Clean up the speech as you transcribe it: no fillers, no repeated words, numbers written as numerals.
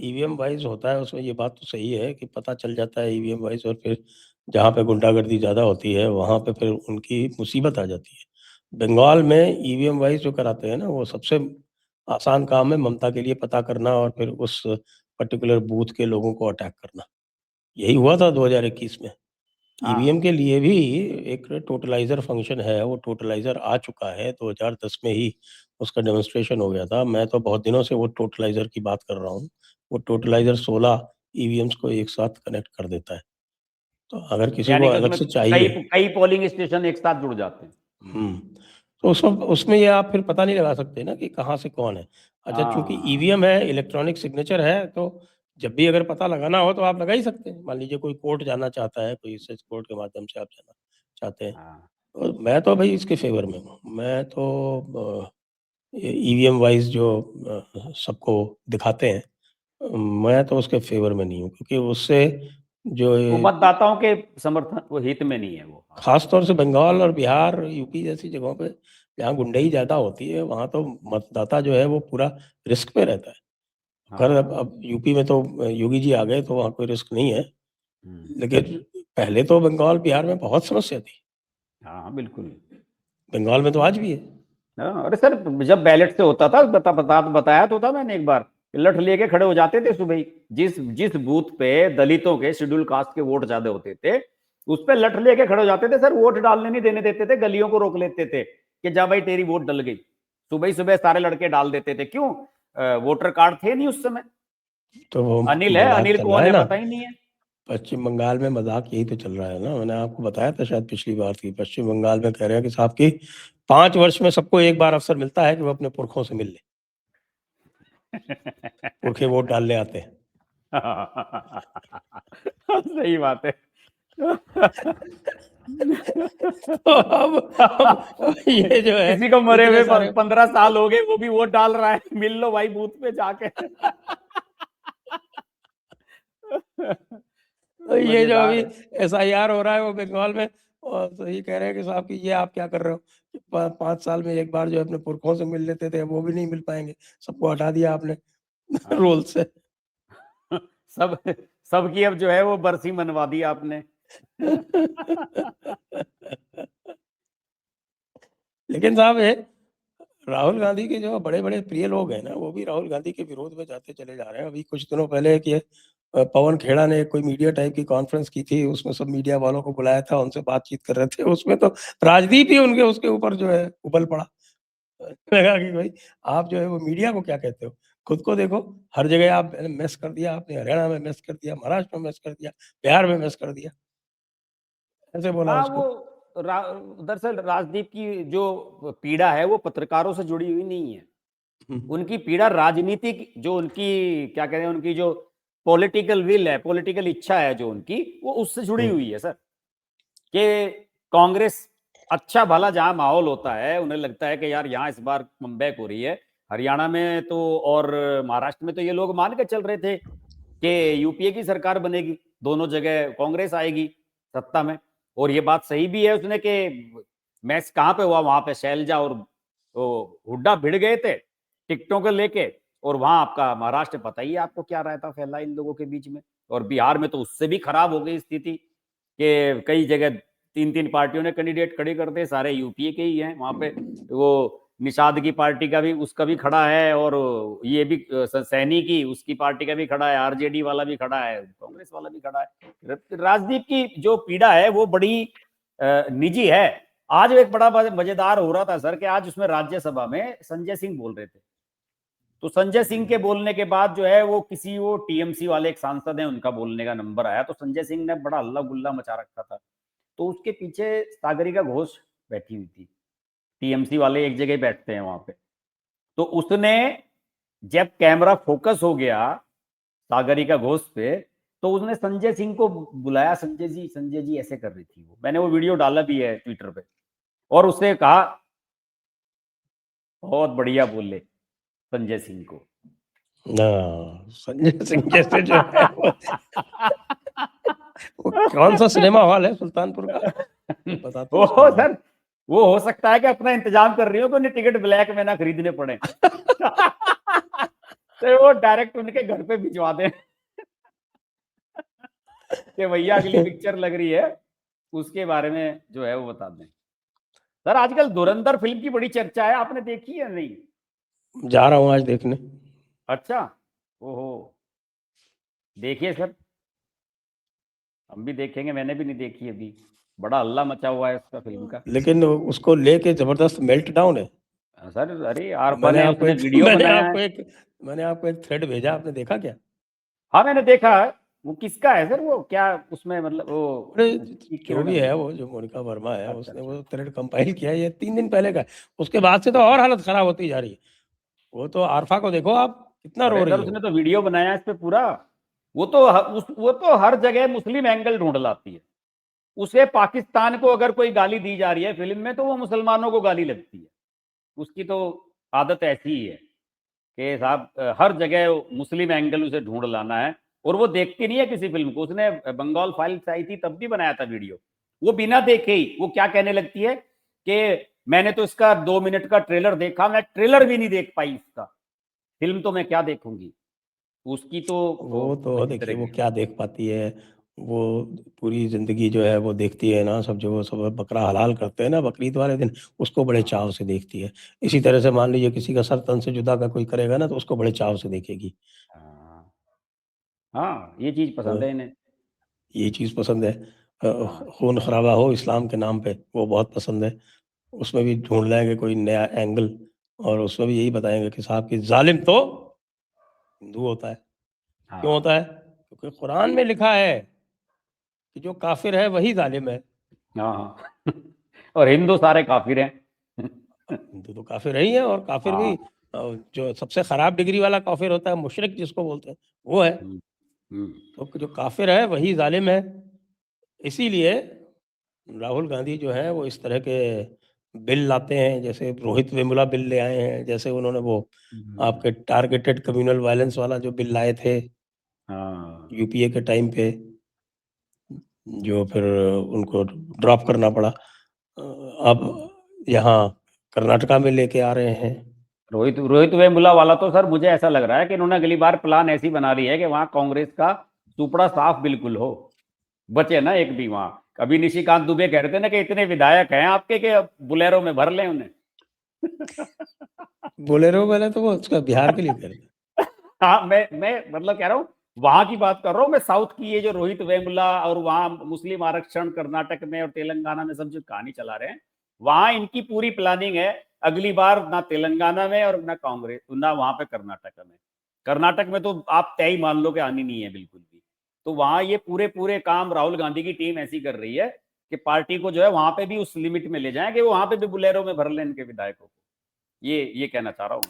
EVM wise होता है उसमें ये बात तो सही है कि पता चल जाता है ईवीएम वाइज, और फिर जहाँ पे गुंडागर्दी ज़्यादा होती है वहाँ पे फिर उनकी मुसीबत आ जाती है। बंगाल में ईवीएम वाइज जो कराते हैं ना, वो सबसे आसान काम है ममता के लिए पता करना और फिर उस पर्टिकुलर बूथ के लोगों को अटैक करना। यही हुआ था 2021 में। हाँ ईवीएम के लिए भी एक टोटलाइज़र फंक्शन है, वो टोटलाइज़र आ चुका है, 2010 में ही उसका डेमोंस्ट्रेशन हो गया था। मैं तो बहुत दिनों से वो टोटलाइज़र की बात कर रहा हूँ। वो टोटलाइज़र 16 ईवीएम्स को एक साथ कनेक्ट कर देता है। तो अगर किसी को यानी कि अलग उसमें से कई चाहिए। कई पोलिंग स्टेशन एक साथ जुड़ जाते हैं। हुँ। तो उसमें ये आप फिर पता नहीं लगा सकते ना कि कहाँ से कौन है। अच्छा, चूँकि हाँ ईवीएम है, इलेक्ट्रॉनिक सिग्नेचर है, तो जब भी अगर पता लगाना हो तो आप लगा ही सकते हैं। मान लीजिए कोई कोर्ट जाना चाहता है, कोई सेस कोर्ट के माध्यम से आप जाना चाहते हैं। हाँ तो मैं तो भई इसके फ़ेवर में हूँ। मैं तो ईवीएम वाइज़ जो सबको दिखाते हैं, मैं तो उसके फ़ेवर में नहीं हूँ, क्योंकि उससे जो वो ये मतदाताओं के समर्थन, वो हित में नहीं है वो। हाँ ख़ास तौर से बंगाल और बिहार, यूपी जैसी जगहों पे जहाँ गुंडई ज़्यादा होती है, वहाँ तो मतदाता जो है वो पूरा रिस्क पे रहता है। खैर हाँ। अब यूपी में तो योगी जी आ गए तो वहाँ कोई रिस्क नहीं है। हम्म, लेकिन पहले तो बंगाल, बिहार में बहुत समस्या थी। हाँ हाँ, बिल्कुल। बंगाल में तो आज भी है। हाँ, अरे सर, जब बैलेट से होता था, बताया तो था मैंने एक बार, लठ लेके खड़े हो जाते थे सुबह ही। जिस जिस बूथ पे दलितों के, शेड्यूल कास्ट के वोट ज्यादा होते थे, उस पे लठ लेके खड़े हो जाते थे सर। वोट डालने नहीं देने देते थे, गलियों को रोक लेते थे कि जा भाई तेरी वोट डल गई। सुबह ही सुबह सारे लड़के डाल देते थे। क्यों? वोटर कार्ड थे नहीं उस समय। तो वो अनिल है, मज़ाक अनिल चल रहा कौन है है ना। पता ही नहीं है। पश्चिम बंगाल में मज़ाक यही तो चल रहा है ना। मैंने आपको बताया था शायद पिछली बार कि पश्चिम बंगाल में कह रहे हैं कि साहब कि 5 वर्ष में सबको एक बार अवसर मिलता है कि वो अपने पुरखों से मिल ले। पुरखे वोट डालने आते हैं। सही बात है। तो अब ये जो है किसी को मरे इतने हुए सारे 15 साल हो गए, वो भी वोट डाल रहा है। मिल लो भाई बूथ पे जाके। तो ये जो अभी मजेदार है। एसआईआर हो रहा है वो बंगाल में, और तो ये कह रहे हैं कि साहब कि ये आप क्या कर रहे हो कि 5 साल में एक बार जो अपने पुरखों से मिल लेते थे वो भी नहीं मिल पाएंगे, सबको हटा दिया आपने हाँ। रोल से। सब सबकी अब जो है वो बरसी मनवा दी आपने। लेकिन साहब ये राहुल गांधी के जो बड़े-बड़े प्रिय लोग हैं ना, वो भी राहुल गांधी के विरोध में जाते चले जा रहे हैं। अभी कुछ दिनों पहले कि पवन खेड़ा ने कोई मीडिया टाइप की कॉन्फ्रेंस की थी, उसमें सब मीडिया वालों को बुलाया था, उनसे बातचीत कर रहे थे। उसमें तो राजदीप ही उनके उसके ऊपर जो है उबल पड़ा। लगा कि भाई आप जो है वो मीडिया को क्या कहते हो? खुद को देखो, हर जगह आप मेस कर दिया आपने, हरियाणा में मेस कर दिया, महाराष्ट्र में मेस कर दिया, बिहार में मेस कर दिया। ऐसे बोला हाँ, उसको। वो दरअसल राजदीप की जो पीड़ा है वो पत्रकारों से जुड़ी हुई नहीं है। हुँ, उनकी पीड़ा राजनीतिक, जो उनकी क्या कहते हैं, उनकी जो पॉलिटिकल विल है, पॉलिटिकल इच्छा है जो उनकी, वो उससे जुड़ी हुँ, हुई है सर। कि कांग्रेस, अच्छा भला जहां माहौल होता है, उन्हें लगता है कि यार यहाँ इस बार कमबैक हो रही है। हरियाणा में तो और महाराष्ट्र में तो ये लोग मान के चल रहे थे कि यूपीए की सरकार बनेगी, दोनों जगह कांग्रेस आएगी सत्ता में। और ये बात सही भी है उसने कि मैच कहाँ पे हुआ, वहां पे शैलजा और वो हुड्डा भिड़ गए थे टिकटों को लेके। और वहां आपका महाराष्ट्र, पता ही है आपको क्या रहता फैला इन लोगों के बीच में। और बिहार में तो उससे भी खराब हो गई स्थिति कि कई जगह 3-3 पार्टियों ने कैंडिडेट खड़े कर दे, सारे यूपीए के ही हैं वहां पे। वो निषाद की पार्टी का भी, उसका भी खड़ा है, और ये भी सैनी की, उसकी पार्टी का भी खड़ा है, आरजेडी वाला भी खड़ा है, कांग्रेस वाला भी खड़ा है। राजदीप की जो पीड़ा है वो बड़ी निजी है। आज एक बड़ा मजेदार हो रहा था सर कि आज उसमें राज्यसभा में संजय सिंह बोल रहे थे। तो संजय सिंह के बोलने के बाद जो है वो किसी, वो टीएमसी वाले एक सांसद हैं, उनका बोलने का नंबर आया, तो संजय सिंह ने बड़ा हल्ला गुल्ला मचा रखा था। तो उसके पीछे सागरिका घोष बैठी हुई थी। टीएमसी वाले एक जगह बैठते हैं वहां पे। तो उसने, जब कैमरा फोकस हो गया सागरिका घोष पे, तो उसने संजय सिंह को बुलाया। संजय जी ऐसे कर रही थी वो, मैंने वो वीडियो डाला भी है ट्विटर पे। और उसने कहा, बहुत बढ़िया बोले संजय सिंह को। संजय सिंह जैसे जो है वो कौन-सा सिनेमा हॉल है सुल्तानपुर का? बताते वो उसका नाम। सर, वो हो सकता है कि अपना इंतजाम कर रही हो तो उन्हें टिकट ब्लैक में ना खरीदने पड़े। तो वो डायरेक्ट उनके घर पे भिजवा दें कि भैया अगली पिक्चर लग रही है, उसके बारे में जो है वो बता दें। सर आजकल धुरंधर फिल्म की बड़ी चर्चा है, आपने देखी है नहीं? जा रहा हूँ आज देखने। अच्छा, ओहो, देखिए सर, हम भी देखेंगे, मैंने भी नहीं देखी अभी, बड़ा हल्ला मचा हुआ है उसका फिल्म का। लेकिन उसको लेके जबरदस्त मेल्ट डाउन है। सर अरे आरफा मैंने ने आपको उसने एक वीडियो मैंने बनाया है। आपको एक मैंने आपको एक थ्रेड भेजा, आपने देखा क्या? हाँ मैंने देखा है। वो किसका है सर, वो क्या उसमें मतलब वो अरे जो किन्होंने भी है, बनाया? वो जो मोनिका वर्मा है, अच्छा उसने अच्छा। वो थ्रेड कंपाइल किया है, ये 3 दिन पहले का है। उसके बाद से तो और हालत खराब होती जा रही है। वो तो आरफा को देखो आप, कितना रो अरे रही सर है उसने वो। तो वीडियो बनाया है इस पे पूरा। वो तो हर जगह मुस्लिम एंगल ढूंढ लाती है। उसे पाकिस्तान को अगर कोई गाली दी जा रही है फिल्म में, तो वो मुसलमानों को गाली लगती है। उसकी तो आदत ऐसी ही है कि साहब हर जगह मुस्लिम एंगल उसे ढूंढ लाना है। और वो देखती नहीं है किसी फिल्म को। उसने बंगाल फाइल्स आई थी तब भी बनाया था वीडियो। वो बिना देखे ही वो क्या कहने लगती है कि मैंने तो इसका 2 मिनट का ट्रेलर देखा, मैं ट्रेलर भी नहीं देख पाई इसका, फिल्म तो मैं क्या देखूंगी। उसकी तो वो तो इसी तरह देखिए, वो की। क्या देख पाती है। वो पूरी जिंदगी जो है वो देखती है ना, सब जो वो सब बकरा हलाल करते हैं ना बकरीद वाले दिन, उसको बड़े हाँ चाव से देखती है। इसी तरह से मान लीजिए किसी का सर तन से जुदा का कोई करेगा ना, तो उसको बड़े चाव से देखेगी। हाँ हाँ, ये चीज तो पसंद है इन्हें। ये चीज़ पसंद है। हाँ खून खराबा हो इस्लाम के नाम पे, वो बहुत पसंद है। उसमें भी ढूँढ लाएँगे कोई नया एंगल, और उसमें भी यही बताएँगे कि साहब कि ज़ालिम तो हिंदू होता है। क्यों हाँ होता है? क्योंकि कुरान में लिखा है कि जो काफ़िर है वही ज़ालिम है। हाँ हाँ और हिंदू सारे काफिर हैं हिंदू तो काफ़िर है ही है, और काफ़िर भी हाँ। जो सबसे खराब डिग्री वाला काफ़िर होता है, मुशरिक जिसको बोलते हैं, वो है। हम्म, हम्म, तो जो काफ़िर है वही ज़ालिम है। इसीलिए राहुल गांधी जो है वो इस तरह के बिल लाते हैं, जैसे रोहित वेमुला बिल ले आए हैं, जैसे उन्होंने वो हम्म, आपके टारगेटेड कम्युनल वायलेंस वाला जो बिल लाए थे हाँ यूपीए के टाइम पे, जो फिर उनको ड्रॉप करना पड़ा। अब यहाँ कर्नाटका में लेके आ रहे हैं। रोहित रोहित वेमुला वाला तो सर मुझे ऐसा लग रहा है कि इन्होंने अगली बार प्लान ऐसी बना ली है कि वहां कांग्रेस का सुपड़ा साफ बिल्कुल हो, बचे ना एक भी वहां। अभी निशिकांत दुबे कह रहे थे ना कि इतने विधायक हैं आपके कि अब बुलेरो में भर लें उन्हें बोलेरो वाले तो वो उसका बिहार के लिए कर रहे हाँ मैं मतलब कह रहा हूँ, वहां की बात कर रहा हूँ मैं, साउथ की ये जो रोहित वेमुला और वहां मुस्लिम आरक्षण कर्नाटक में और तेलंगाना में सब जो कहानी चला रहे हैं, वहां इनकी पूरी प्लानिंग है अगली बार ना तेलंगाना में और ना कांग्रेस ना वहां पे कर्नाटक में। कर्नाटक में तो आप तय ही मान लो कि आनी नहीं है बिल्कुल भी। तो वहां ये पूरे पूरे काम राहुल गांधी की टीम ऐसी कर रही है कि पार्टी को जो है वहां पे भी उस लिमिट में ले जाएं कि वो वहां पे भी बुलेरो में भर लें इनके विधायकों को। ये कहना चाह रहा हूँ।